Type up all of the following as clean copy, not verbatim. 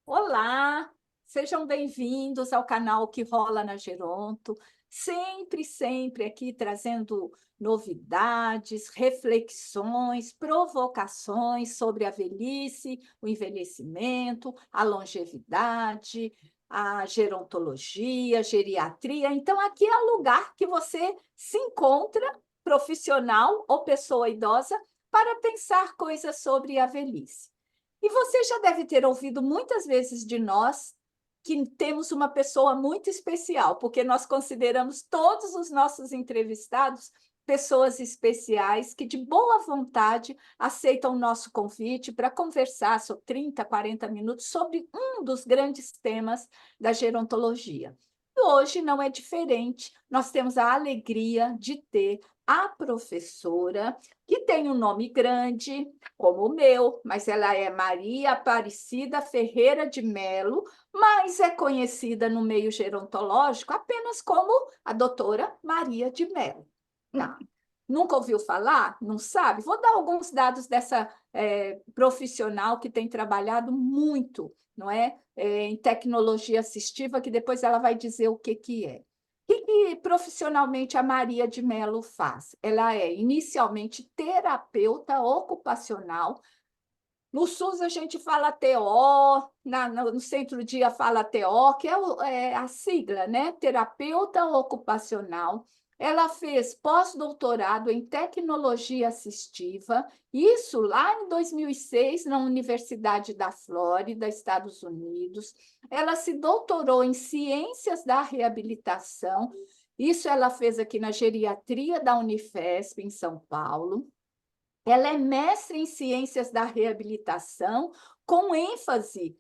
Olá, sejam bem-vindos ao canal Que Rola na Geronto. Sempre aqui trazendo novidades, reflexões, provocações sobre a velhice, o envelhecimento, a longevidade, a gerontologia, geriatria. Então, aqui é o lugar que você se encontra, profissional ou pessoa idosa, para pensar coisas sobre a velhice. E você já deve ter ouvido muitas vezes de nós que temos uma pessoa muito especial, porque nós consideramos todos os nossos entrevistados pessoas especiais que, de boa vontade, aceitam o nosso convite para conversar sobre 30, 40 minutos sobre um dos grandes temas da gerontologia. E hoje não é diferente. Nós temos a alegria de ter a professora, que tem um nome grande, como o meu, mas ela é Maria Aparecida Ferreira de Melo, mas é conhecida no meio gerontológico apenas como a doutora Maria de Melo. Tá. Nunca ouviu falar? Não sabe? Vou dar alguns dados dessa profissional que tem trabalhado muito, não é? Em tecnologia assistiva, que depois ela vai dizer o que é. O que profissionalmente a Maria de Melo faz? Ela é inicialmente terapeuta ocupacional. No SUS a gente fala TO, no centro-dia fala TO, que é a sigla, né? Terapeuta ocupacional. Ela fez pós-doutorado em tecnologia assistiva, isso lá em 2006, na Universidade da Flórida, Estados Unidos. Ela se doutorou em ciências da reabilitação, isso ela fez aqui na geriatria da Unifesp, em São Paulo. Ela é mestre em ciências da reabilitação, com ênfase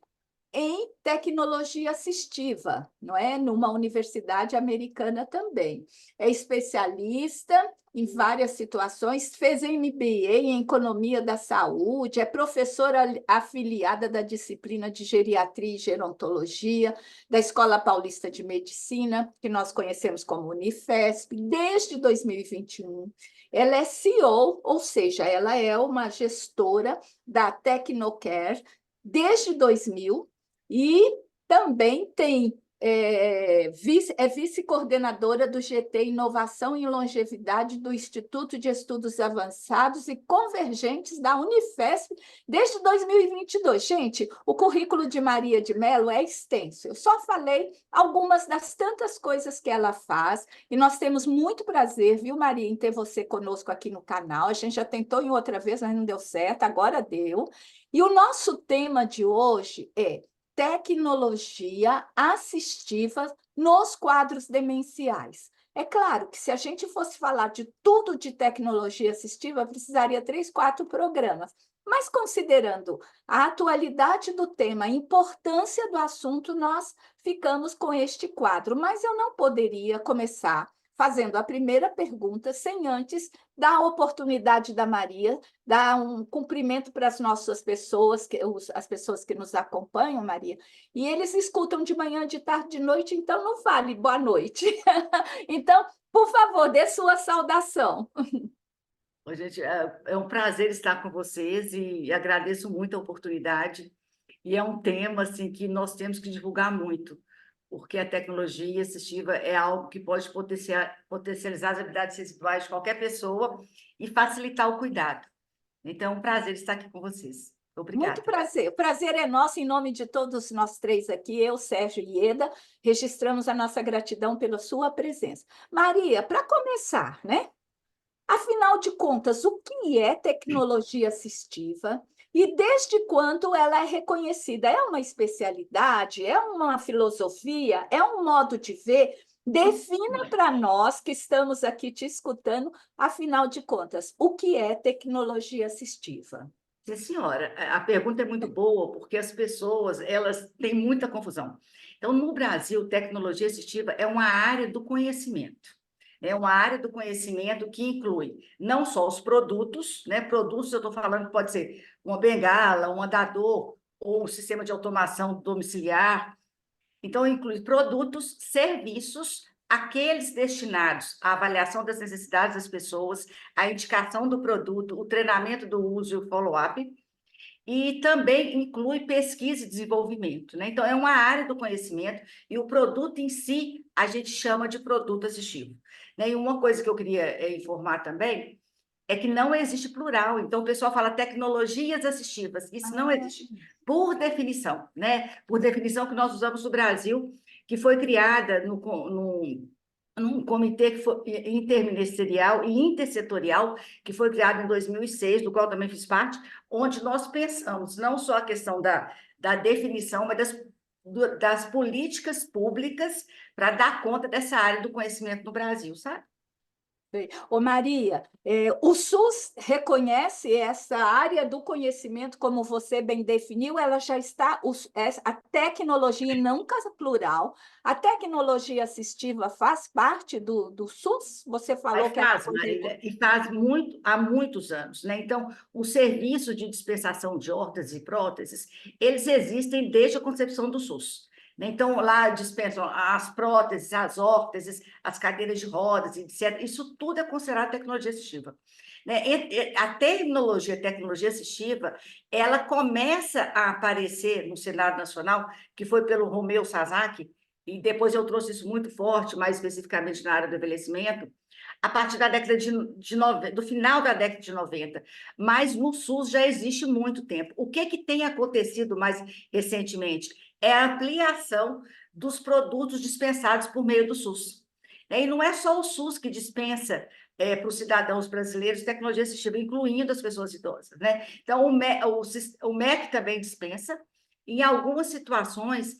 em tecnologia assistiva, não é? Numa universidade americana também. É especialista em várias situações, fez MBA em economia da saúde, é professora afiliada da disciplina de geriatria e gerontologia da Escola Paulista de Medicina, que nós conhecemos como Unifesp, desde 2021. Ela é CEO, ou seja, ela é uma gestora da Tecnocare desde 2000, e também é vice-coordenadora do GT Inovação e Longevidade do Instituto de Estudos Avançados e Convergentes da Unifesp desde 2022. Gente, o currículo de Maria de Melo é extenso. Eu só falei algumas das tantas coisas que ela faz e nós temos muito prazer, viu, Maria, em ter você conosco aqui no canal. A gente já tentou em outra vez, mas não deu certo, agora deu. E o nosso tema de hoje é tecnologia assistiva nos quadros demenciais. É claro que se a gente fosse falar de tudo de tecnologia assistiva, precisaria 3, 4 programas. Mas considerando a atualidade do tema, a importância do assunto, nós ficamos com este quadro. Mas eu não poderia começar fazendo a primeira pergunta sem antes dar a oportunidade da Maria, dar um cumprimento para as nossas pessoas, as pessoas que nos acompanham, Maria, e eles escutam de manhã, de tarde, de noite, então não fale boa noite. Então, por favor, dê sua saudação. Oi, gente, é um prazer estar com vocês e agradeço muito a oportunidade. E é um tema assim, que nós temos que divulgar muito, porque a tecnologia assistiva é algo que pode potencializar as habilidades sexuais de qualquer pessoa e facilitar o cuidado. Então, é um prazer estar aqui com vocês. Muito Obrigada. prazer. O prazer é nosso, em nome de todos nós três aqui, eu, Sérgio e Ieda, registramos a nossa gratidão pela sua presença. Maria, para começar, né? Afinal de contas, o que é tecnologia assistiva e desde quando ela é reconhecida? É uma especialidade? É uma filosofia? É um modo de ver? Defina para nós que estamos aqui te escutando, afinal de contas, o que é tecnologia assistiva? Sim, senhora, a pergunta é muito boa, porque as pessoas, elas têm muita confusão. Então, no Brasil, tecnologia assistiva é uma área do conhecimento. É uma área do conhecimento que inclui não só os produtos, né? Produtos, eu estou falando que pode ser uma bengala, um andador, ou um sistema de automação domiciliar. Então, inclui produtos, serviços, aqueles destinados à avaliação das necessidades das pessoas, à indicação do produto, o treinamento do uso e o follow-up, e também inclui pesquisa e desenvolvimento, né? Então, é uma área do conhecimento e o produto em si a gente chama de produto assistivo, né? E uma coisa que eu queria informar também é que não existe plural. Então, o pessoal fala tecnologias assistivas. Isso não Ah, existe, por definição, né? Por definição que nós usamos no Brasil, que foi criada num comitê que foi interministerial e intersetorial, que foi criado em 2006, do qual também fiz parte, onde nós pensamos não só a questão da definição, mas das políticas públicas para dar conta dessa área do conhecimento no Brasil, sabe? sei. Ô Maria, o SUS reconhece essa área do conhecimento, como você bem definiu, ela já está, a tecnologia, e não casa plural, a tecnologia assistiva faz parte do SUS? Você falou Mas que ela faz, foi Marília, e faz muito, há muitos anos, né? Então, o serviço de dispensação de órteses e próteses, eles existem desde a concepção do SUS, né? Então, lá dispensam as próteses, as órteses, as cadeiras de rodas, etc. Isso tudo é considerado tecnologia assistiva, né? A tecnologia assistiva, ela começa a aparecer no Senado Nacional, que foi pelo Romeu Sazak, e depois eu trouxe isso muito forte, mais especificamente na área do envelhecimento, a partir da década do final da década de 90, mas no SUS já existe muito tempo. O que tem acontecido mais recentemente é a ampliação dos produtos dispensados por meio do SUS. E não é só o SUS que dispensa para os cidadãos brasileiros tecnologia assistiva, incluindo as pessoas idosas, né? Então, o MEC também dispensa, em algumas situações,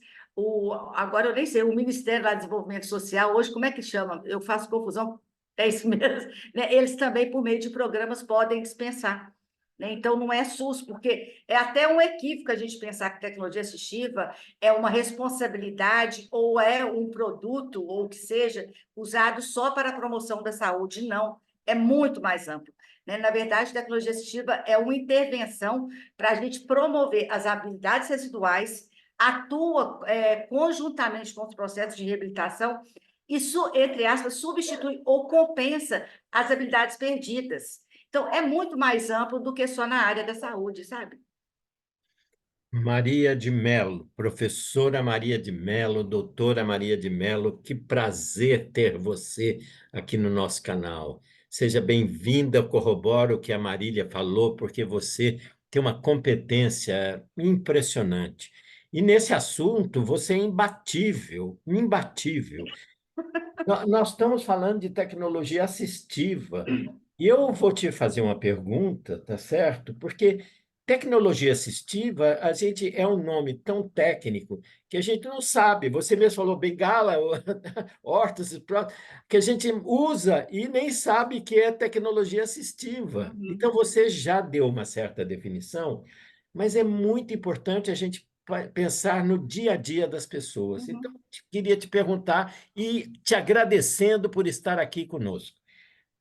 agora eu nem sei, o Ministério do Desenvolvimento Social, hoje, como é que chama? Eu faço confusão. É isso mesmo, né? Eles também, por meio de programas, podem dispensar, né? Então, não é SUS, porque é até um equívoco a gente pensar que tecnologia assistiva é uma responsabilidade ou é um produto, ou o que seja, usado só para a promoção da saúde. Não, é muito mais amplo, né? Na verdade, tecnologia assistiva é uma intervenção para a gente promover as habilidades residuais, atua conjuntamente com os processos de reabilitação. Isso, entre aspas, substitui ou compensa as habilidades perdidas. Então, é muito mais amplo do que só na área da saúde, sabe? Maria de Mello, professora Maria de Mello, doutora Maria de Mello, que prazer ter você aqui no nosso canal. Seja bem-vinda, corroboro o que a Marília falou, porque você tem uma competência impressionante. E nesse assunto, você é imbatível, imbatível. Nós estamos falando de tecnologia assistiva. E eu vou te fazer uma pergunta, tá certo? Porque tecnologia assistiva, a gente é um nome tão técnico que a gente não sabe. Você mesmo falou bengala, órtese, que a gente usa e nem sabe que é tecnologia assistiva. Então, Uhum, você já deu uma certa definição, mas é muito importante a gente pensar no dia a dia das pessoas. Então, uhum. queria te perguntar e te agradecendo por estar aqui conosco.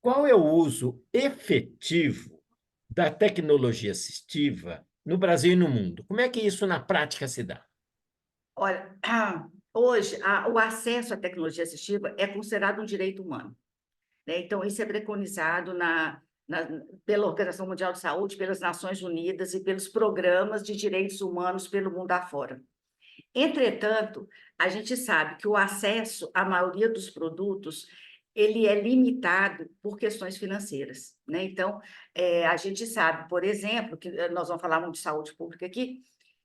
Qual é o uso efetivo da tecnologia assistiva no Brasil e no mundo? Como é que isso na prática se dá? Olha, hoje, o acesso à tecnologia assistiva é considerado um direito humano, né? Então, isso é preconizado pela Organização Mundial de Saúde, pelas Nações Unidas e pelos programas de direitos humanos pelo mundo afora. Entretanto, a gente sabe que o acesso à maioria dos produtos ele é limitado por questões financeiras, né? Então, a gente sabe, por exemplo, que nós vamos falar muito de saúde pública aqui,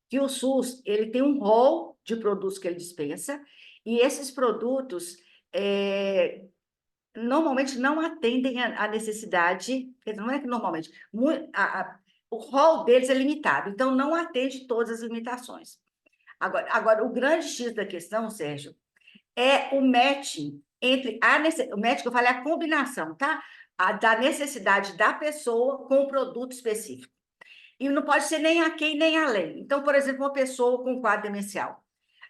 que o SUS ele tem um rol de produtos que ele dispensa e esses produtos normalmente não atendem à necessidade, quer dizer, não é que normalmente, o rol deles é limitado, então não atende todas as limitações. Agora, o grande X da questão, Sérgio, é o matching entre o match que eu falei é a combinação, tá? Da necessidade da pessoa com o produto específico. E não pode ser nem aquém nem além. Então, por exemplo, uma pessoa com quadro demencial.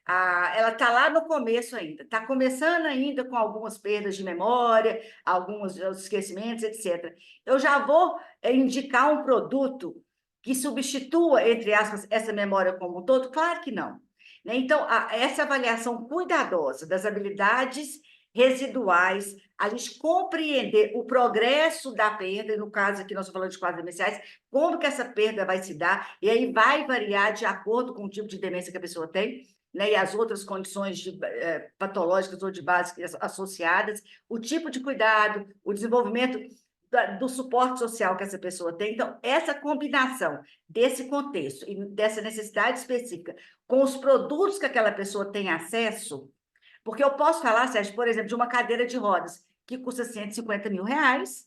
Ela está lá no começo ainda, está começando ainda com algumas perdas de memória, alguns esquecimentos, etc. Eu já vou indicar um produto que substitua, entre aspas, essa memória como um todo? Claro que não, né? Então, essa avaliação cuidadosa das habilidades residuais, a gente compreender o progresso da perda, e no caso aqui nós estamos falando de quadros demenciais, como que essa perda vai se dar, e aí vai variar de acordo com o tipo de demência que a pessoa tem, né, e as outras condições patológicas ou de base associadas, o tipo de cuidado, o desenvolvimento do suporte social que essa pessoa tem. Então, essa combinação desse contexto e dessa necessidade específica com os produtos que aquela pessoa tem acesso, porque eu posso falar, Sérgio, por exemplo, de uma cadeira de rodas que custa R$ 150.000,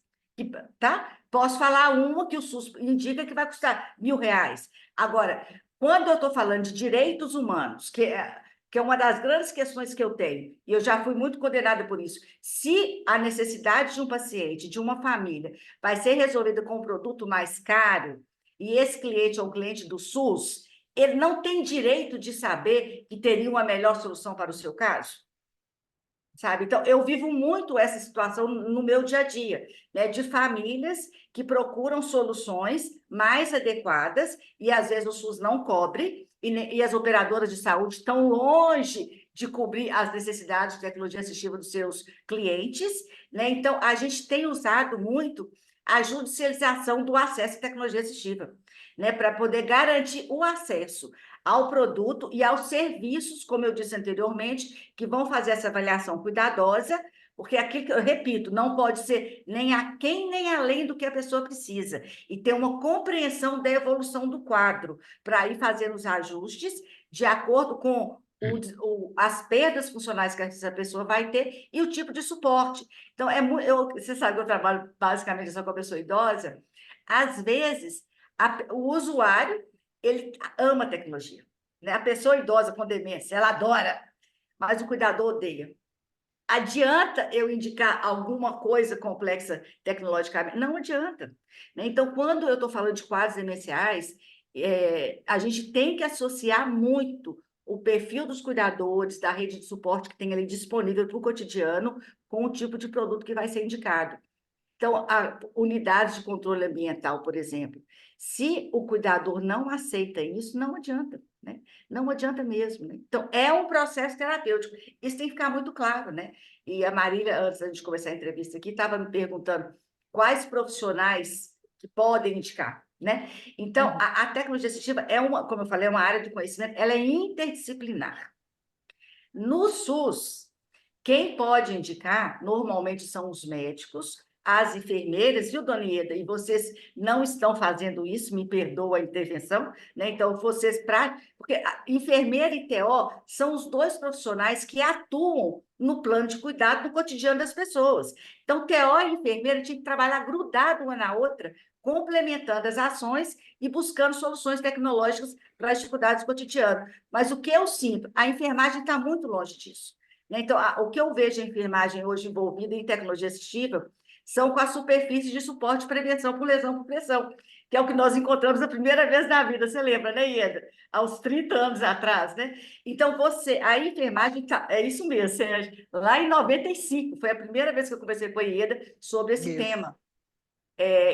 tá? Posso falar uma que o SUS indica que vai custar R$ 1.000. Agora, quando eu estou falando de direitos humanos, que é uma das grandes questões que eu tenho, e eu já fui muito condenada por isso, se a necessidade de um paciente, de uma família, vai ser resolvida com um produto mais caro, e esse cliente é um cliente do SUS, ele não tem direito de saber que teria uma melhor solução para o seu caso? Sabe? Então, eu vivo muito essa situação no meu dia a dia, né? De famílias que procuram soluções mais adequadas e, às vezes, o SUS não cobre e as operadoras de saúde estão longe de cobrir as necessidades de tecnologia assistiva dos seus clientes, né? Então, a gente tem usado muito a judicialização do acesso à tecnologia assistiva, né? Para poder garantir o acesso ao produto e aos serviços, como eu disse anteriormente, que vão fazer essa avaliação cuidadosa, porque aqui, eu repito, não pode ser nem aquém nem além do que a pessoa precisa, e ter uma compreensão da evolução do quadro, para ir fazendo os ajustes de acordo com as perdas funcionais que essa pessoa vai ter e o tipo de suporte. Então, você sabe que eu trabalho basicamente só com a pessoa idosa, às vezes, o usuário ele ama a tecnologia, né? A pessoa idosa com demência, ela adora, mas o cuidador odeia. Adianta eu indicar alguma coisa complexa tecnologicamente? Não adianta, né? Então, quando eu estou falando de quadros demenciais, a gente tem que associar muito o perfil dos cuidadores, da rede de suporte que tem ali disponível para o cotidiano, com o tipo de produto que vai ser indicado. Então, a unidade de controle ambiental, por exemplo, se o cuidador não aceita isso, não adianta, né? Não adianta mesmo, né? Então, é um processo terapêutico. Isso tem que ficar muito claro, né? E a Marília, antes de começar a entrevista aqui, estava me perguntando quais profissionais que podem indicar, né? Então, a tecnologia assistiva como eu falei, é uma área de conhecimento, ela é interdisciplinar. No SUS, quem pode indicar, normalmente, são os médicos, as enfermeiras, viu, dona Ieda? E vocês não estão fazendo isso, me perdoa a intervenção, né? Então, porque a enfermeira e TO são os dois profissionais que atuam no plano de cuidado no cotidiano das pessoas. Então, TO e enfermeira tinham que trabalhar grudado uma na outra, complementando as ações e buscando soluções tecnológicas para as dificuldades cotidianas. Mas o que eu sinto? A enfermagem está muito longe disso. Então, o que eu vejo a enfermagem hoje envolvida em tecnologia assistiva são com a superfície de suporte de prevenção por lesão por pressão, que é o que nós encontramos a primeira vez na vida, você lembra, né, Ieda? Aos 30 anos atrás, né? Então, a enfermagem, é isso mesmo, Sérgio. Lá em 95, foi a primeira vez que eu conversei com a Ieda sobre esse tema.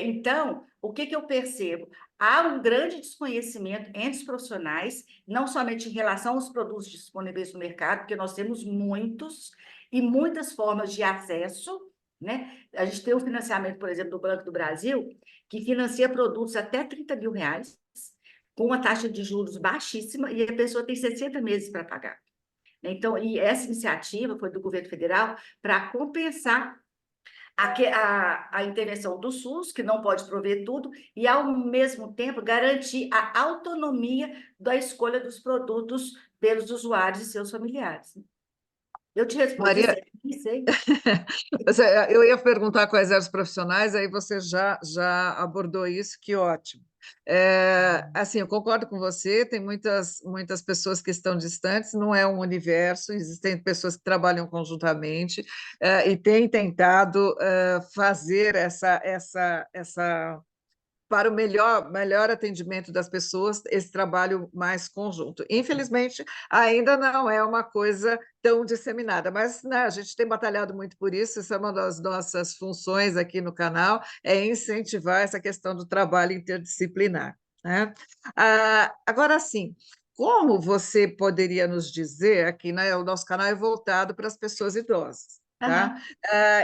Então, o que eu percebo? Há um grande desconhecimento entre os profissionais, não somente em relação aos produtos disponíveis no mercado, porque nós temos muitos e muitas formas de acesso, né? A gente tem o financiamento, por exemplo, do Banco do Brasil, que financia produtos até R$ 30.000, com uma taxa de juros baixíssima, e a pessoa tem 60 meses para pagar. Então, e essa iniciativa foi do governo federal para compensar a intervenção do SUS, que não pode prover tudo, e, ao mesmo tempo, garantir a autonomia da escolha dos produtos pelos usuários e seus familiares. Eu te respondi, Maria, não sei. eu ia perguntar quais eram os profissionais, aí você já abordou isso, que ótimo. Assim, eu concordo com você, tem muitas pessoas que estão distantes, não é um universo, existem pessoas que trabalham conjuntamente e têm tentado fazer para o melhor atendimento das pessoas, esse trabalho mais conjunto. Infelizmente, ainda não é uma coisa tão disseminada, mas né, a gente tem batalhado muito por isso, isso é uma das nossas funções aqui no canal, é incentivar essa questão do trabalho interdisciplinar, né? Agora, sim, como você poderia nos dizer, aqui né, o nosso canal é voltado para as pessoas idosas, tá?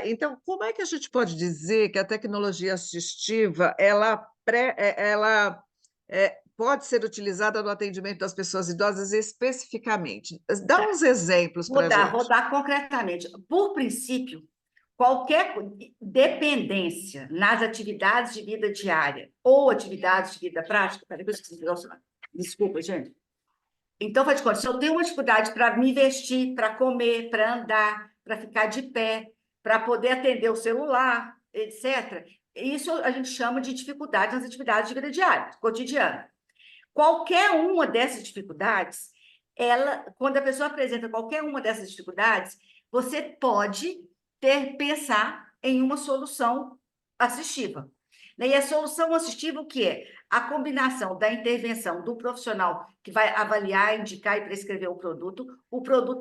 Então, como é que a gente pode dizer que a tecnologia assistiva ela pode ser utilizada no atendimento das pessoas idosas especificamente? Dá uns exemplos para a Vou gente. dar concretamente. Por princípio, qualquer dependência nas atividades de vida diária ou atividades de vida prática, peraí, que eu esqueci, desculpa, gente. Então, faz de conta, se eu tenho uma dificuldade para me vestir, para comer, para andar, para ficar de pé, para poder atender o celular, etc., isso a gente chama de dificuldade nas atividades de vida diária, cotidiana. Qualquer uma dessas dificuldades, quando a pessoa apresenta qualquer uma dessas dificuldades, você pode pensar em uma solução assistiva. E a solução assistiva, o que é? A combinação da intervenção do profissional que vai avaliar, indicar e prescrever o produto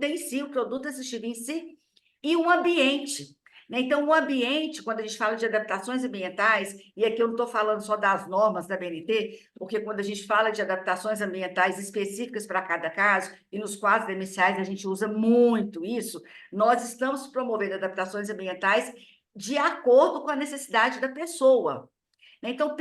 em si, o produto assistivo em si, e um ambiente. Então, o ambiente, quando a gente fala de adaptações ambientais, e aqui eu não estou falando só das normas da BNT, porque quando a gente fala de adaptações ambientais específicas para cada caso, e nos quadros demenciais a gente usa muito isso, nós estamos promovendo adaptações ambientais de acordo com a necessidade da pessoa. Então,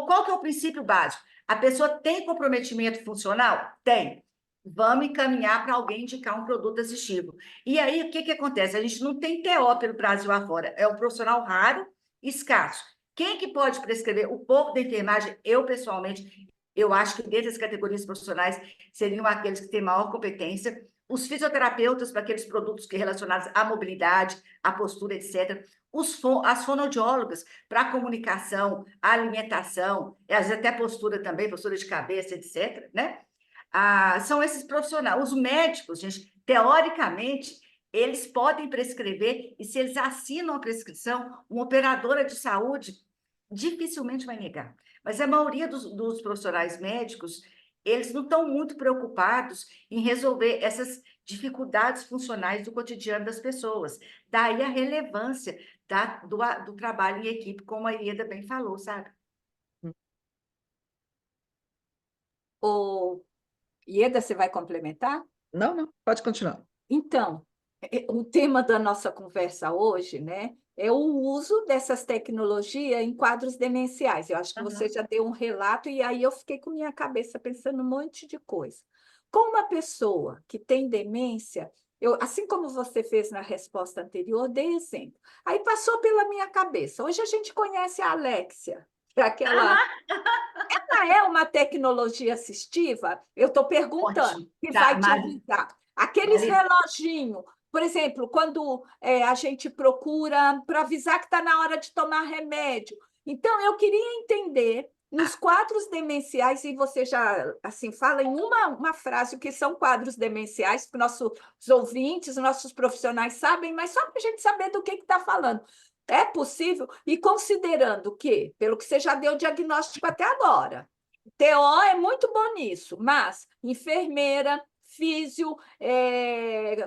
qual que é o princípio básico? A pessoa tem comprometimento funcional? Tem. Vamos encaminhar para alguém indicar um produto assistivo. E aí, o que acontece? A gente não tem TO pelo Brasil afora. É um profissional raro, escasso. Quem que pode prescrever? O pouco da enfermagem, eu, pessoalmente, eu acho que dentre as categorias profissionais seriam aqueles que têm maior competência. Os fisioterapeutas para aqueles produtos relacionados à mobilidade, à postura, etc. As fonoaudiólogas para a comunicação, a alimentação, e às vezes até postura também, postura de cabeça, etc., né? São esses profissionais. Os médicos, gente, teoricamente, eles podem prescrever, e se eles assinam a prescrição, uma operadora de saúde dificilmente vai negar. Mas a maioria dos profissionais médicos, eles não estão muito preocupados em resolver essas dificuldades funcionais do cotidiano das pessoas. Daí a relevância do trabalho em equipe, como a Ieda bem falou, sabe? Ieda, você vai complementar? Não, pode continuar. Então, o tema da nossa conversa hoje, né, é o uso dessas tecnologias em quadros demenciais. Eu acho que você já deu um relato, e aí eu fiquei com minha cabeça pensando um monte de coisa. Com uma pessoa que tem demência, assim como você fez na resposta anterior, dei exemplo. Aí passou pela minha cabeça. Hoje a gente conhece a Alexia, que é aquela. Ela é uma tecnologia assistiva? Eu estou perguntando, Ótimo. que Tá, vai te avisar. Aqueles reloginhos, por exemplo, quando a gente procura para avisar que está na hora de tomar remédio. Então, eu queria entender, nos quadros demenciais, e você já assim fala em uma frase o que são quadros demenciais, que nossos ouvintes, nossos profissionais sabem, mas só para a gente saber do que está falando. É possível, e considerando que, pelo que você já deu o diagnóstico até agora, TO é muito bom nisso, mas enfermeira, físio,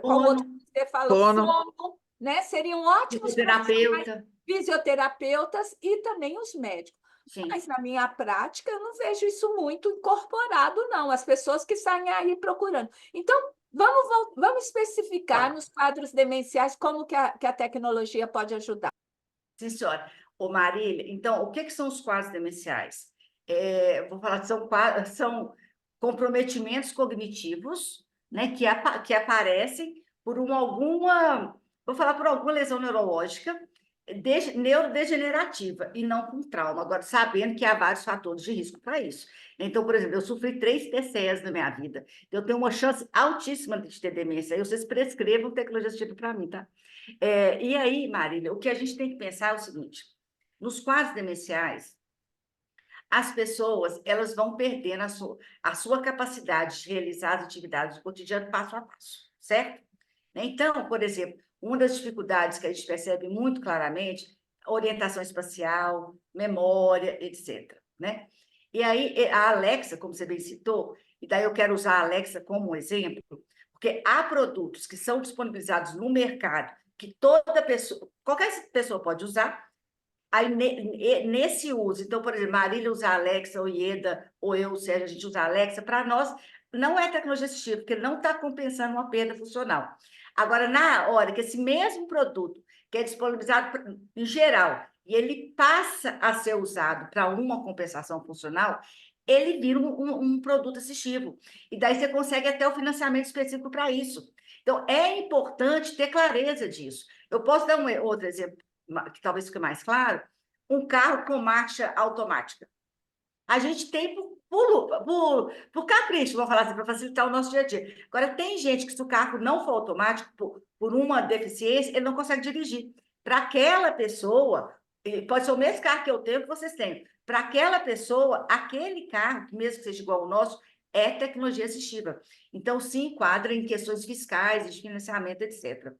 qual outro que você falou? Fono, né? Seriam ótimos profissionais, fisioterapeutas e também os médicos. Sim. Mas na minha prática eu não vejo isso muito incorporado, não. As pessoas que saem aí procurando. Então, vamos especificar nos quadros demenciais como que a tecnologia pode ajudar. Sim, senhora. Ô, Marília, então, o que são os quadros demenciais? Vou falar, são comprometimentos cognitivos, né, que aparecem por vou falar por alguma lesão neurológica neurodegenerativa e não com trauma. Agora, sabendo que há vários fatores de risco para isso. Então, por exemplo, eu sofri 3 TCEs na minha vida. Eu tenho uma chance altíssima de ter demência. Aí vocês prescrevam tecnologia assistiva para mim, tá? E aí, Marília, o que a gente tem que pensar é o seguinte: nos quadros demenciais, as pessoas elas vão perdendo a sua capacidade de realizar as atividades do cotidiano passo a passo, certo? Então, por exemplo, uma das dificuldades que a gente percebe muito claramente, orientação espacial, memória, etc., né? E aí, a Alexa, como você bem citou, e daí eu quero usar a Alexa como um exemplo, porque há produtos que são disponibilizados no mercado que toda pessoa, qualquer pessoa pode usar. Aí, nesse uso, então, por exemplo, Marília usa a Alexa, ou Ieda, ou eu, Sérgio, a gente usa a Alexa, para nós não é tecnologia assistiva, porque não está compensando uma perda funcional. Agora, na hora que esse mesmo produto, que é disponibilizado em geral, e ele passa a ser usado para uma compensação funcional, ele vira um produto assistivo. E daí você consegue até o financiamento específico para isso. Então, é importante ter clareza disso. Eu posso dar um outro exemplo, que talvez fique mais claro, um carro com marcha automática. A gente tem por capricho, vamos falar assim, para facilitar o nosso dia a dia. Agora, tem gente que, se o carro não for automático, por uma deficiência, ele não consegue dirigir. Para aquela pessoa, pode ser o mesmo carro que eu tenho, que vocês têm. Para aquela pessoa, aquele carro, mesmo que seja igual ao nosso, é tecnologia assistiva. Então, se enquadra em questões fiscais, de financiamento, etc.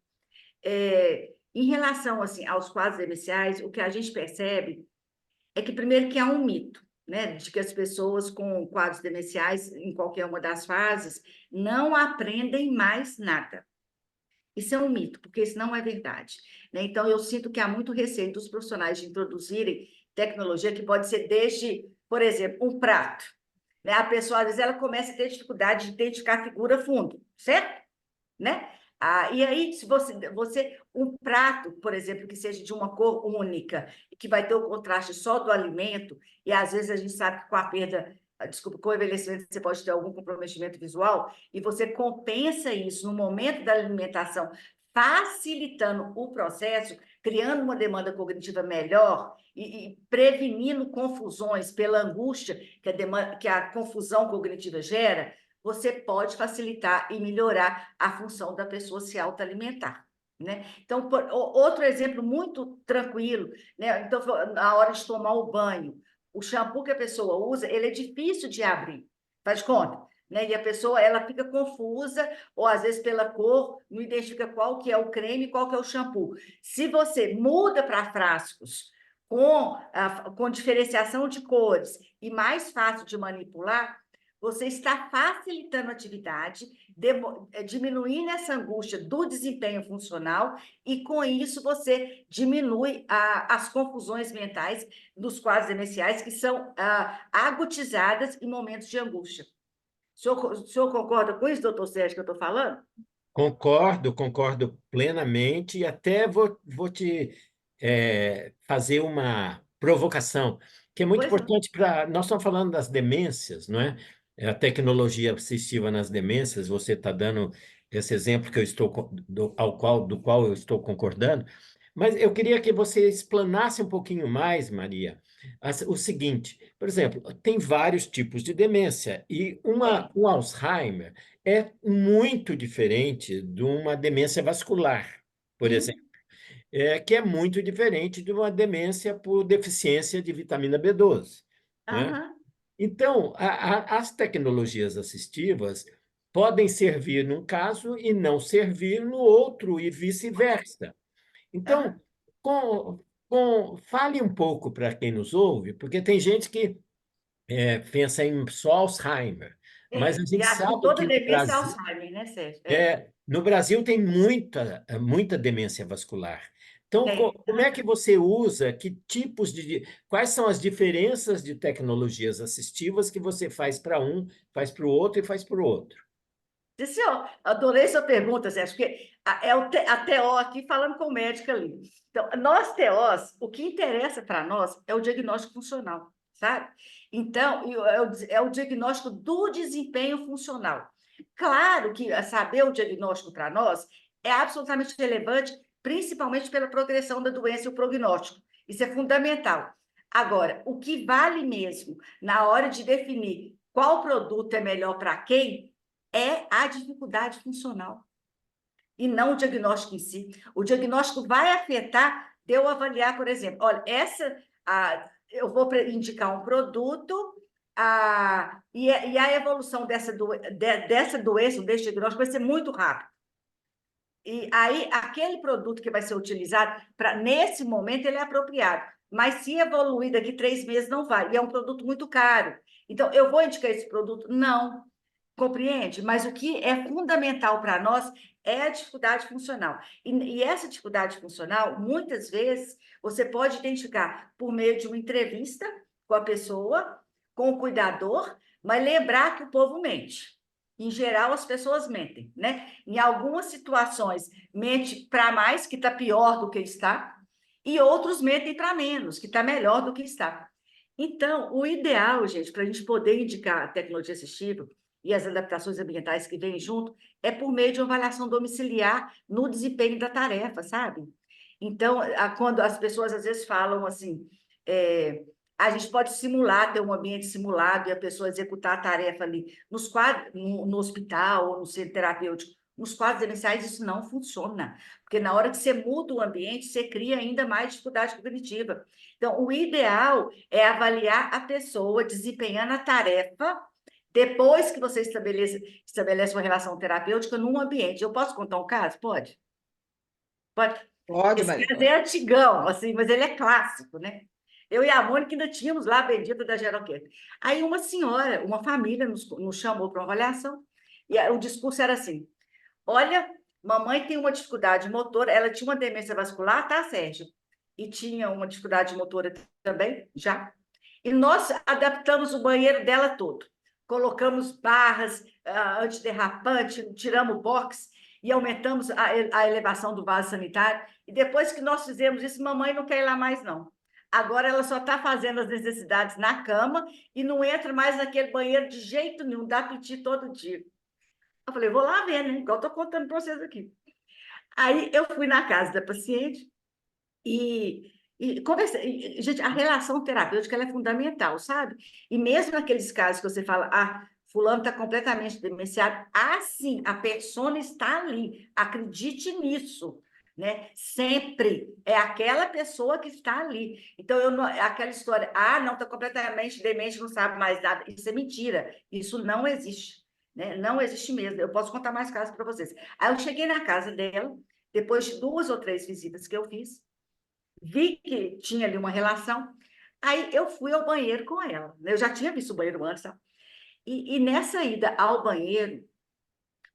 Em relação assim, aos quadros demenciais, o que a gente percebe é que, primeiro, que há um mito, né, de que as pessoas com quadros demenciais, em qualquer uma das fases, não aprendem mais nada. Isso é um mito, porque isso não é verdade, né? Então, eu sinto que há muito receio dos profissionais de introduzirem tecnologia que pode ser desde, por exemplo, um prato, né? A pessoa, às vezes, ela começa a ter dificuldade de identificar a figura fundo, certo? Né? E aí, se um prato, por exemplo, que seja de uma cor única, que vai ter o contraste só do alimento, e às vezes a gente sabe que com a perda, desculpa, com o envelhecimento, você pode ter algum comprometimento visual, e você compensa isso no momento da alimentação, facilitando o processo, criando uma demanda cognitiva melhor e prevenindo confusões pela angústia que a confusão cognitiva gera, você pode facilitar e melhorar a função da pessoa se autoalimentar, né? Então, outro exemplo muito tranquilo, né? Então, na hora de tomar o banho, o shampoo que a pessoa usa, ele é difícil de abrir, faz de conta, né? E a pessoa, ela fica confusa, ou às vezes pela cor, não identifica qual que é o creme e qual que é o shampoo. Se você muda para frascos com diferenciação de cores e mais fácil de manipular, você está facilitando a atividade, diminuindo essa angústia do desempenho funcional, e com isso você diminui as confusões mentais dos quadros demenciais, que são agudizadas em momentos de angústia. O senhor concorda com isso, doutor Sérgio, que eu estou falando? Concordo plenamente, e até vou te fazer uma provocação, que é muito Pois não. importante para. Nós estamos falando das demências, não é? A tecnologia assistiva nas demências, você está dando esse exemplo que eu estou do qual eu estou concordando, mas eu queria que você explanasse um pouquinho mais, Maria, o seguinte, por exemplo, tem vários tipos de demência, e um Alzheimer é muito diferente de uma demência vascular, por exemplo, que é muito diferente de uma demência por deficiência de vitamina B12, né? Aham. Então, as tecnologias assistivas podem servir num caso e não servir no outro, e vice-versa. Então, Aham. fale um pouco para quem nos ouve, porque tem gente que pensa em só Alzheimer, mas a E gente acho que sabe toda que no demência é Brasil, Alzheimer, né, Sérgio? no Brasil tem muita demência vascular. Então, Tem. como é que você usa, quais são as diferenças de tecnologias assistivas que você faz para um, faz para o outro e faz para o outro? Disse, ó, adorei sua pergunta, Sérgio, porque a TO aqui falando com o médico ali. Então, nós TOs, o que interessa para nós é o diagnóstico funcional, sabe? Então, é o diagnóstico do desempenho funcional. Claro que saber o diagnóstico para nós é absolutamente relevante, principalmente pela progressão da doença e o prognóstico. Isso é fundamental. Agora, o que vale mesmo na hora de definir qual produto é melhor para quem é a dificuldade funcional, e não o diagnóstico em si. O diagnóstico vai afetar de eu avaliar, por exemplo, olha, eu vou indicar um produto, e a evolução dessa doença, desse diagnóstico, vai ser muito rápido. E aí, aquele produto que vai ser utilizado, nesse momento, ele é apropriado. Mas se evoluir daqui 3 meses, não vai. E é um produto muito caro. Então, eu vou indicar esse produto? Não. Compreende? Mas o que é fundamental para nós é a dificuldade funcional. E essa dificuldade funcional, muitas vezes, você pode identificar por meio de uma entrevista com a pessoa, com o cuidador, mas lembrar que o povo mente. Em geral, as pessoas mentem, né? Em algumas situações, mente para mais, que está pior do que está, e outros mentem para menos, que está melhor do que está. Então, o ideal, gente, para a gente poder indicar a tecnologia assistiva e as adaptações ambientais que vêm junto, é por meio de uma avaliação domiciliar no desempenho da tarefa, sabe? Então, quando as pessoas às vezes falam assim, a gente pode simular, ter um ambiente simulado e a pessoa executar a tarefa ali nos quadros, no hospital ou no centro terapêutico. Nos quadros iniciais, isso não funciona, porque na hora que você muda o ambiente, você cria ainda mais dificuldade cognitiva. Então, o ideal é avaliar a pessoa desempenhando a tarefa depois que você estabelece uma relação terapêutica num ambiente. Eu posso contar um caso? Pode? Pode. Pode, Esse Maria. caso é antigão, assim, mas ele é clássico, né? Eu e a Mônica ainda tínhamos lá a bendita da Geroqueta. Aí uma senhora, uma família nos chamou para uma avaliação, e o discurso era assim: olha, mamãe tem uma dificuldade motora, ela tinha uma demência vascular, tá, Sérgio? E tinha uma dificuldade motora também, já. E nós adaptamos o banheiro dela todo. Colocamos barras antiderrapante, tiramos o box e aumentamos a elevação do vaso sanitário. E depois que nós fizemos isso, mamãe não quer ir lá mais, não. Agora ela só está fazendo as necessidades na cama e não entra mais naquele banheiro de jeito nenhum, dá piti todo dia. Eu falei, vou lá ver, né? Igual estou contando para vocês aqui. Aí eu fui na casa da paciente e conversei. Gente, a relação terapêutica ela é fundamental, sabe? E mesmo naqueles casos que você fala, fulano está completamente demenciado, sim, a persona está ali, acredite nisso. Né? Sempre é aquela pessoa que está ali. Então, aquela história, não, está completamente demente, não sabe mais nada. Isso é mentira. Isso não existe. Né? Não existe mesmo. Eu posso contar mais casos para vocês. Aí eu cheguei na casa dela, depois de 2 ou 3 visitas que eu fiz, vi que tinha ali uma relação, aí eu fui ao banheiro com ela. Eu já tinha visto o banheiro antes, tá? E nessa ida ao banheiro,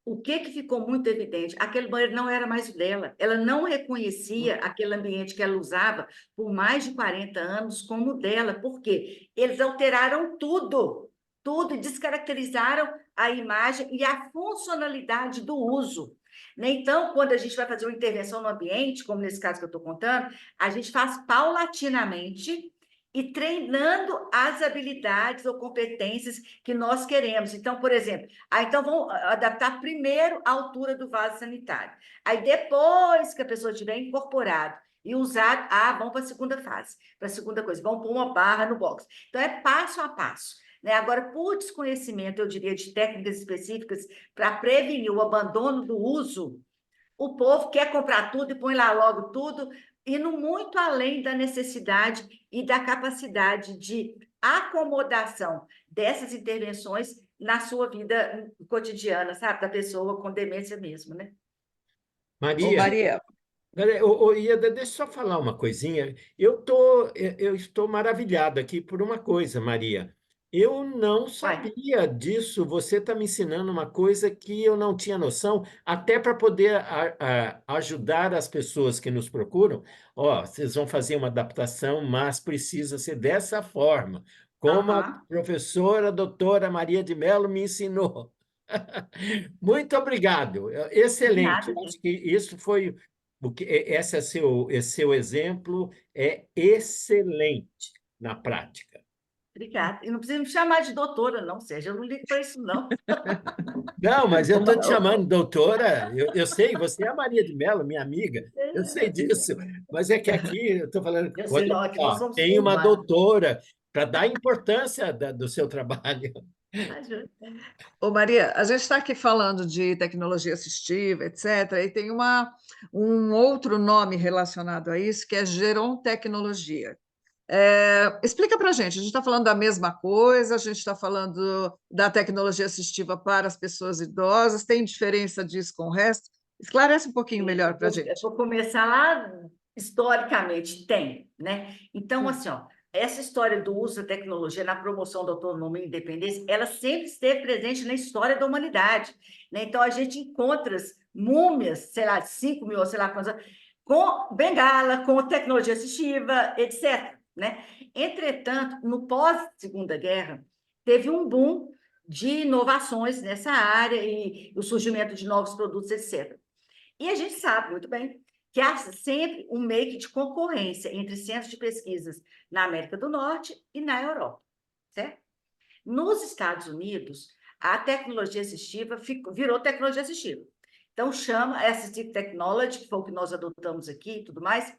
o que ficou muito evidente? Aquele banheiro não era mais o dela. Ela não reconhecia aquele ambiente que ela usava por mais de 40 anos como o dela. Por quê? Eles alteraram tudo, tudo, e descaracterizaram a imagem e a funcionalidade do uso. Né? Então, quando a gente vai fazer uma intervenção no ambiente, como nesse caso que eu estou contando, a gente faz paulatinamente e treinando as habilidades ou competências que nós queremos. Então, por exemplo, então vamos adaptar primeiro a altura do vaso sanitário. Aí, depois que a pessoa tiver incorporado e usado, vamos para a segunda fase, para a segunda coisa, vamos pôr uma barra no box. Então, é passo a passo. Né? Agora, por desconhecimento, eu diria, de técnicas específicas para prevenir o abandono do uso, o povo quer comprar tudo e põe lá logo tudo, indo muito além da necessidade e da capacidade de acomodação dessas intervenções na sua vida cotidiana, sabe? Da pessoa com demência mesmo, né? Ô, Maria, Maria, Ieda, deixa eu só falar uma coisinha. Eu estou maravilhado aqui por uma coisa, Maria. Eu não Vai. sabia disso. Você está me ensinando uma coisa que eu não tinha noção, até para poder ajudar as pessoas que nos procuram. Ó, vocês vão fazer uma adaptação, mas precisa ser dessa forma, como a Aham. professora doutora Maria de Mello me ensinou. Muito obrigado. De Excelente. nada, Eu acho gente. que isso foi esse seu exemplo é excelente na prática. Obrigada. E não precisa me chamar de doutora, não, Sérgio. Eu não ligo para isso, não. Não, mas eu ô, estou te chamando doutora. Eu sei, você é a Maria de Mello, minha amiga. Eu sei disso. Mas é que aqui eu estou falando, Eu sei, olha não, aqui nós só, somos tem uma turma. doutora para dar importância do seu trabalho. Ajuda. ô, Maria, a gente está aqui falando de tecnologia assistiva, etc., e tem um outro nome relacionado a isso, que é gerontecnologia. Explica para a gente está falando da mesma coisa, a gente está falando da tecnologia assistiva para as pessoas idosas, tem diferença disso com o resto? Esclarece um pouquinho melhor para a Eu gente. vou começar lá historicamente, tem, né? Então, assim, ó, essa história do uso da tecnologia na promoção da autonomia e independência, ela sempre esteve presente na história da humanidade, né? Então, a gente encontra múmias, sei lá, 5 mil, sei lá quantas, com bengala, com tecnologia assistiva, etc., né? Entretanto, no pós-Segunda Guerra, teve um boom de inovações nessa área e o surgimento de novos produtos, etc. E a gente sabe muito bem que há sempre um meio de concorrência entre centros de pesquisas na América do Norte e na Europa, certo? Nos Estados Unidos, a tecnologia assistiva virou tecnologia assistiva. Então, chama Assistive Technology, que foi o que nós adotamos aqui e tudo mais,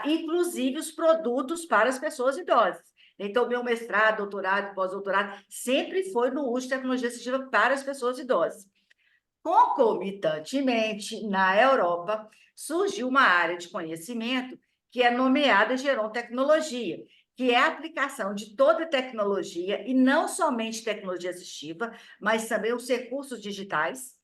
inclusive os produtos para as pessoas idosas. Então, meu mestrado, doutorado, pós-doutorado, sempre foi no uso de tecnologia assistiva para as pessoas idosas. Concomitantemente, na Europa, surgiu uma área de conhecimento que é nomeada gerontecnologia, que é a aplicação de toda tecnologia, e não somente tecnologia assistiva, mas também os recursos digitais,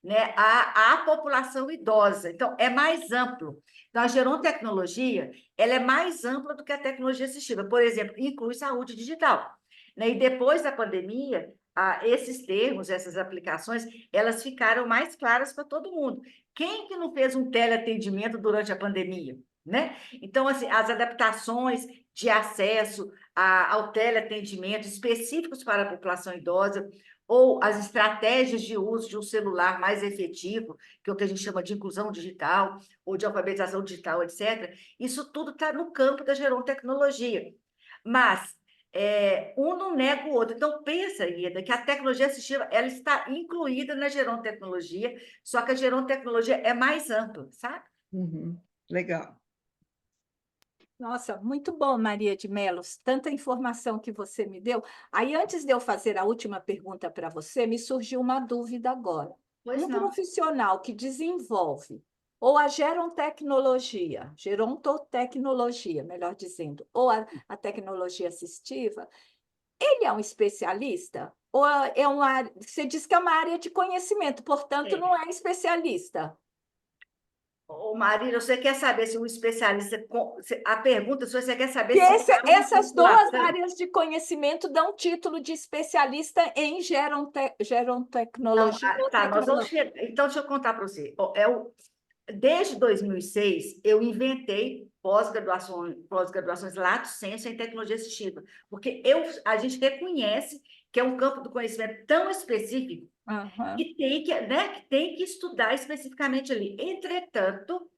né, à população idosa. Então, é mais amplo. Então, a gerontecnologia, ela é mais ampla do que a tecnologia assistiva. Por exemplo, inclui saúde digital. Né? E depois da pandemia, esses termos, essas aplicações, elas ficaram mais claras para todo mundo. Quem que não fez um teleatendimento durante a pandemia? Né? Então, assim, as adaptações de acesso ao teleatendimento específicos para a população idosa, ou as estratégias de uso de um celular mais efetivo, que é o que a gente chama de inclusão digital, ou de alfabetização digital, etc. Isso tudo está no campo da gerontecnologia. Mas um não nega o outro. Então, pensa, Ieda, que a tecnologia assistiva ela está incluída na gerontecnologia, só que a gerontecnologia é mais ampla, sabe? Legal. Nossa, muito bom, Maria de Mello, tanta informação que você me deu. Aí, antes de eu fazer a última pergunta para você, me surgiu uma dúvida agora. Pois Um não. profissional que desenvolve ou a gerontecnologia, melhor dizendo, ou a tecnologia assistiva, ele é um especialista? Ou você diz que é uma área de conhecimento, portanto, não é especialista? Ô, Marília, você quer saber se um especialista... A pergunta se você quer saber Que se há uma essas duas população... áreas de conhecimento dão título de especialista em Não, gerontecnologia ou tá, nós vamos tecnologia. chegar. Então, deixa eu contar para você. Desde 2006, eu inventei pós-graduações lato sensu em tecnologia assistiva, porque a gente reconhece que é um campo do conhecimento tão específico Aham. que tem que estudar especificamente ali. Entretanto,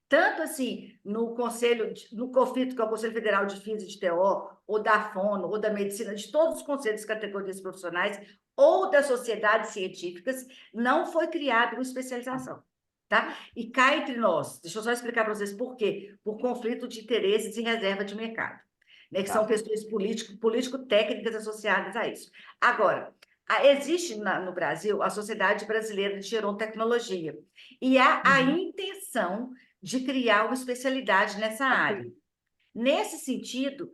tanto assim no COFITO, que é o Conselho Federal de Física e de TO, ou da Fono, ou da Medicina, de todos os conselhos de categorias profissionais, ou das sociedades científicas, não foi criada uma especialização. Tá? E cá entre nós, deixa eu só explicar para vocês por quê. Por conflito de interesses e reserva de mercado, né? Que são questões político-técnicas associadas a isso. Agora, existe no Brasil a Sociedade Brasileira de Gerontecnologia, e há a intenção de criar uma especialidade nessa área. Nesse sentido,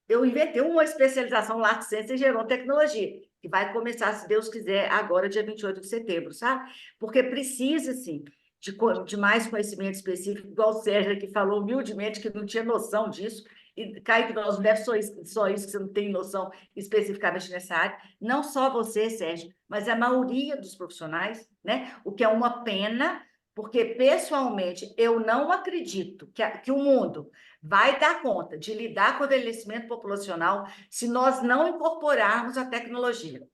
eu inventei uma especialização lato sensu em gerontecnologia, que vai começar, se Deus quiser, agora, dia 28 de setembro, sabe? Porque precisa, assim, de mais conhecimento específico, igual o Sérgio aqui falou humildemente que não tinha noção disso, e Kaique, nós não é só isso que você não tem noção especificamente nessa área, não só você, Sérgio, mas a maioria dos profissionais, né? O que é uma pena, porque, pessoalmente, eu não acredito que o mundo vai dar conta de lidar com o envelhecimento populacional se nós não incorporarmos a tecnologia,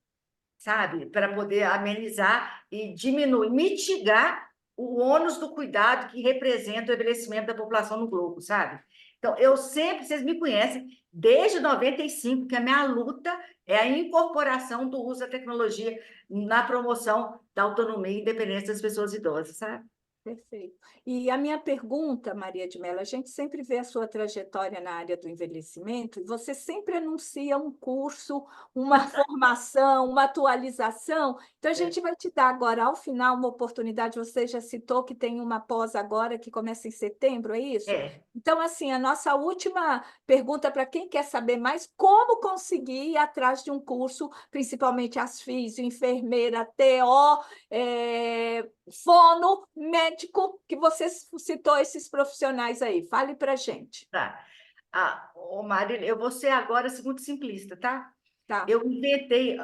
sabe? Para poder amenizar e diminuir, mitigar o ônus do cuidado que representa o envelhecimento da população no globo, sabe? Então, vocês me conhecem, desde 95, que a minha luta é a incorporação do uso da tecnologia na promoção da autonomia e independência das pessoas idosas, sabe? Perfeito. E a minha pergunta, Maria de Mello, a gente sempre vê a sua trajetória na área do envelhecimento e você sempre anuncia um curso, uma formação, uma atualização. Então, a gente vai te dar agora, ao final, uma oportunidade. Você já citou que tem uma pós agora que começa em setembro, é isso? É. Então, assim, a nossa última pergunta para quem quer saber mais, como conseguir ir atrás de um curso, principalmente as físio, enfermeira, TO, fono, médico, que você citou esses profissionais aí. Fale para a gente. Tá. Marília, eu vou ser agora muito simplista, tá? Tá. Eu inventei,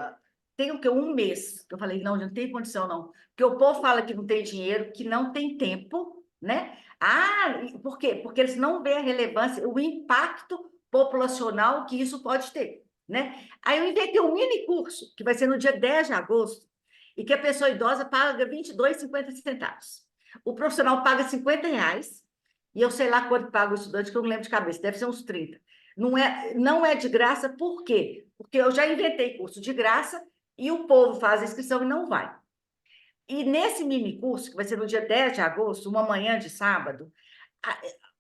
tem o quê? Um mês, que eu falei, não tem condição, não. Porque o povo fala que não tem dinheiro, que não tem tempo, né? Por quê? Porque eles não veem a relevância, o impacto populacional que isso pode ter. né? Aí eu inventei um mini curso, que vai ser no dia 10 de agosto, e que a pessoa idosa paga R$ 22,50. O profissional paga R$ 50, e eu sei lá quanto paga o estudante, que eu não lembro de cabeça, deve ser uns 30. Não é de graça, por quê? Porque eu já inventei curso de graça e o povo faz a inscrição e não vai. E nesse mini curso, que vai ser no dia 10 de agosto, uma manhã de sábado,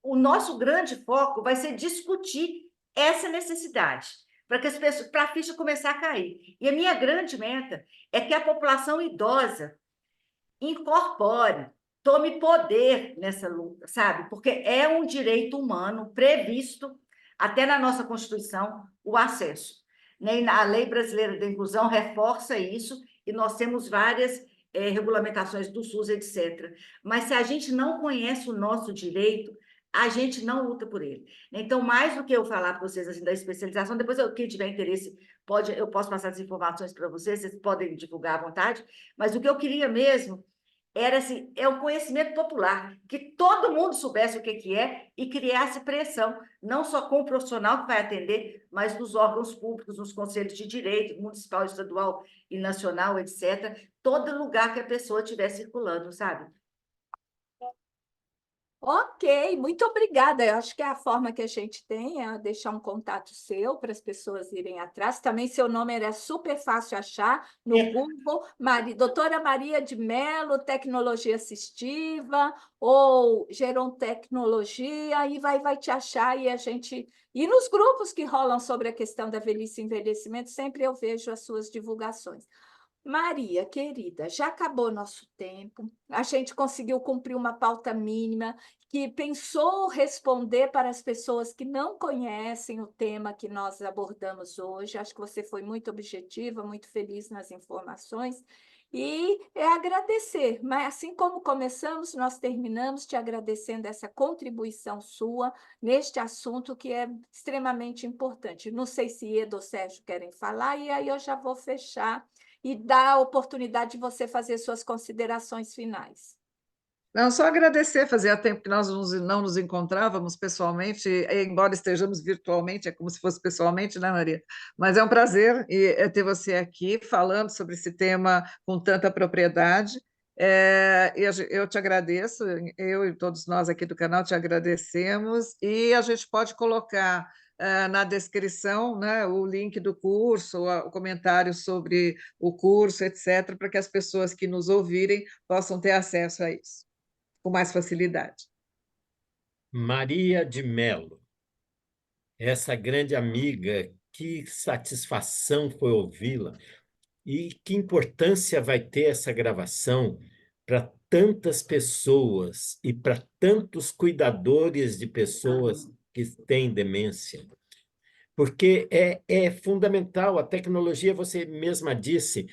o nosso grande foco vai ser discutir essa necessidade, para que as pessoas, para a ficha começar a cair. E a minha grande meta é que a população idosa incorpore, tome poder nessa luta, sabe? Porque é um direito humano previsto até na nossa Constituição o acesso. Né? E a Lei Brasileira da Inclusão reforça isso, e nós temos várias regulamentações do SUS, etc. Mas se a gente não conhece o nosso direito, a gente não luta por ele. Então, mais do que eu falar para vocês assim, da especialização, depois, quem tiver interesse, eu posso passar as informações para vocês, vocês podem divulgar à vontade, mas o que eu queria mesmo era assim, o conhecimento popular, que todo mundo soubesse o que é e criasse pressão, não só com o profissional que vai atender, mas nos órgãos públicos, nos conselhos de direito, municipal, estadual e nacional, etc. Todo lugar que a pessoa estiver circulando, sabe? Ok, muito obrigada. Eu acho que é a forma que a gente tem é deixar um contato seu para as pessoas irem atrás. Também seu nome era super fácil achar no Google, Doutora Maria de Mello, Tecnologia Assistiva ou Gerontecnologia, e vai te achar e a gente... E nos grupos que rolam sobre a questão da velhice e envelhecimento, sempre eu vejo as suas divulgações. Maria, querida, já acabou nosso tempo. A gente conseguiu cumprir uma pauta mínima que pensou responder para as pessoas que não conhecem o tema que nós abordamos hoje. Acho que você foi muito objetiva, muito feliz nas informações. E é agradecer, mas assim como começamos, nós terminamos te agradecendo essa contribuição sua neste assunto que é extremamente importante. Não sei se Edo ou Sérgio querem falar, e aí eu já vou fechar e dar a oportunidade de você fazer suas considerações finais. Não, só agradecer, fazia tempo que nós não nos encontrávamos pessoalmente, embora estejamos virtualmente, é como se fosse pessoalmente, né, Maria? Mas é um prazer ter você aqui falando sobre esse tema com tanta propriedade. Eu te agradeço, eu e todos nós aqui do canal te agradecemos, e a gente pode colocar na descrição, né, o link do curso, o comentário sobre o curso, etc., para que as pessoas que nos ouvirem possam ter acesso a isso com mais facilidade. Maria de Mello, essa grande amiga, que satisfação foi ouvi-la. E que importância vai ter essa gravação para tantas pessoas e para tantos cuidadores de pessoas que têm demência? Porque é fundamental, a tecnologia, você mesma disse,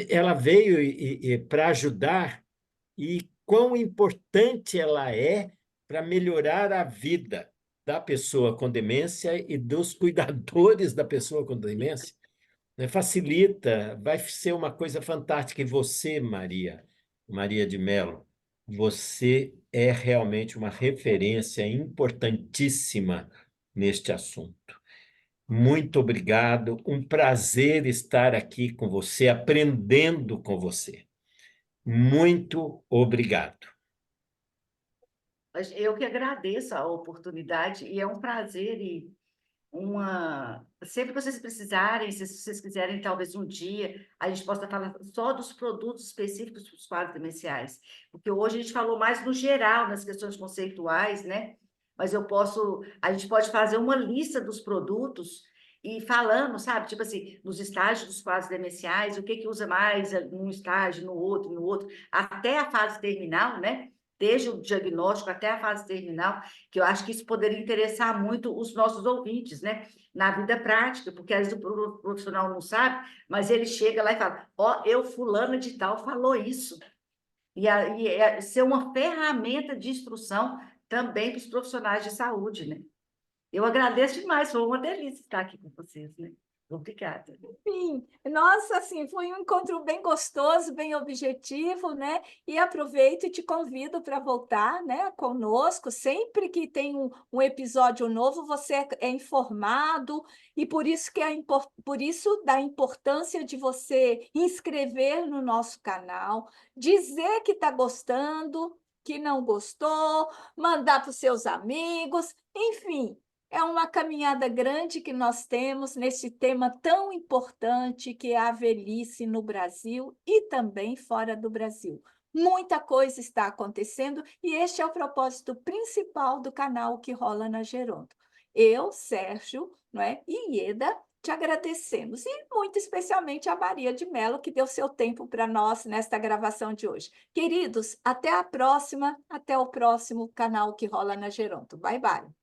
ela veio para ajudar, e quão importante ela é para melhorar a vida da pessoa com demência e dos cuidadores da pessoa com demência. Né? Facilita, vai ser uma coisa fantástica. E você, Maria de Mello, você é realmente uma referência importantíssima neste assunto. Muito obrigado, um prazer estar aqui com você, aprendendo com você. Muito obrigado. Eu que agradeço a oportunidade, e é um prazer sempre que vocês precisarem, se vocês quiserem, talvez um dia, a gente possa falar só dos produtos específicos para os quadros demenciais, porque hoje a gente falou mais no geral, nas questões conceituais, né? Mas a gente pode fazer uma lista dos produtos e falando, sabe? Tipo assim, nos estágios dos quadros demenciais, o que usa mais num estágio, no outro, até a fase terminal, né? Desde o diagnóstico até a fase terminal, que eu acho que isso poderia interessar muito os nossos ouvintes, né? Na vida prática, porque às vezes o profissional não sabe, mas ele chega lá e fala, fulano de tal falou isso. E ser uma ferramenta de instrução também para os profissionais de saúde, né? Eu agradeço demais, foi uma delícia estar aqui com vocês, né? Obrigada. Sim, nossa, assim, foi um encontro bem gostoso, bem objetivo, né? E aproveito e te convido para voltar, né, conosco. Sempre que tem um episódio novo, você é informado, e por isso por isso da importância de você inscrever no nosso canal, dizer que está gostando, que não gostou, mandar para os seus amigos, enfim. É uma caminhada grande que nós temos nesse tema tão importante que é a velhice no Brasil e também fora do Brasil. Muita coisa está acontecendo e este é o propósito principal do canal Que Rola na Geronto. Eu, Sérgio, não é, e Ieda, te agradecemos, e muito especialmente a Maria de Mello, que deu seu tempo para nós nesta gravação de hoje. Queridos, até a próxima, até o próximo canal Que Rola na Geronto. Bye, bye.